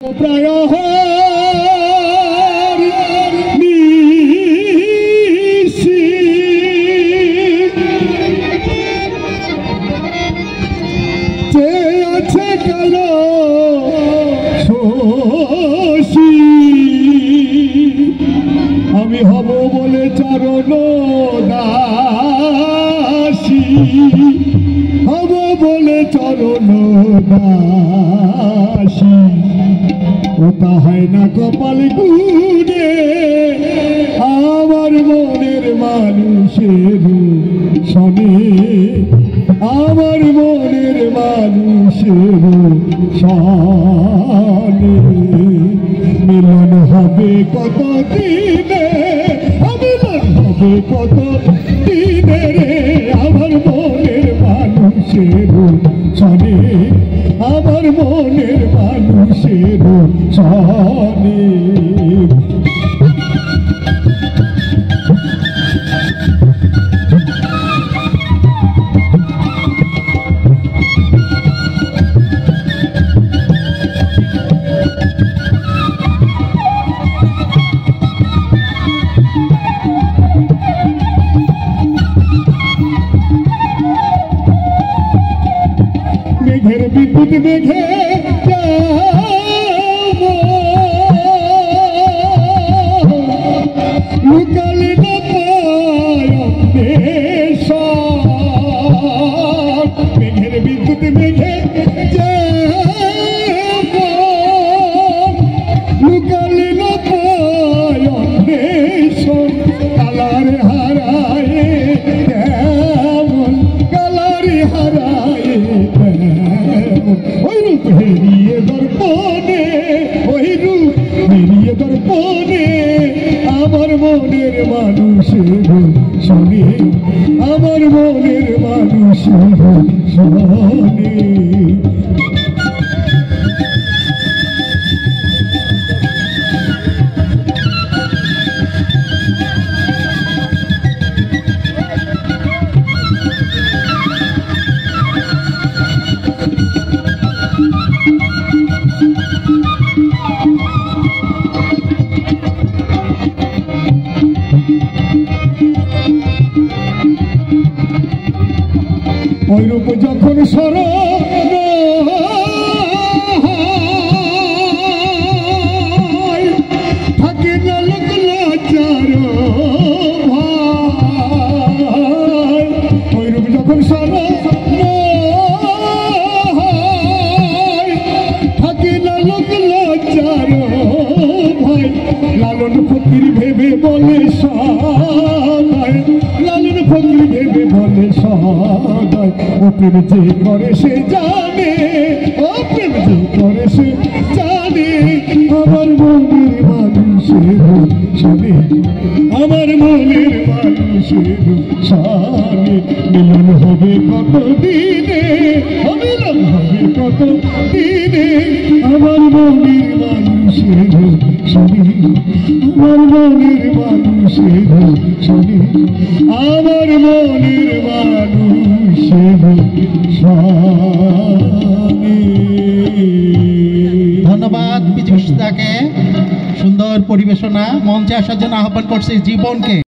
প্রায় আছে কেন আমি হব বলে চরণ দাসী হব বলে চরণ দাসী ওটা হয় না কপাল গুনে আমার মনের মানুষের শোনে আমার মনের মানুষের শোনে মিলন হবে কত দিনে মিলন হবে কত দিনে রে আমার মনের মানুষের শোনে আমার মনের মানুষের শোনে মেঘের বিদ্যুৎ মেঘে লুকালে না মেঘের বিদ্যুৎ মেঘে লুকালে না কালার হারায় কেমন কালার হারায় ওই রূপ হেরিয়ে দর্পণে ওই রূপ হেরিয়ে দর্পণে আমার মনের মানুষের শোনে আমার মনের মানুষের শোনে ঐরূপ যখন স্মরণ থাকে না লোক লাচার ভাই ঐরূপ যখন স্মরণ থাকে না লোক লাচার ভাই লালন ফকির ভেবে বলে সদায় লালন ফকির ভেবে বলে সদায় ও প্রেম যে করে সে জানে ও প্রেম যে করে সে জানে আমার মনের মানুষের শোনে আমার মনের মানুষের শোনে মিলন হবে কত দিনে মিলন হবে কত দিনে আমার মনের মানুষের শোনে আমার মনের মানুষের শোনে আমার মনের মানুষের শোনে। ধন্যবাদ বিজুষদাকে সুন্দর পরিবেশনা। মঞ্চে আসার জন্য আহ্বান করছি জীবনকে।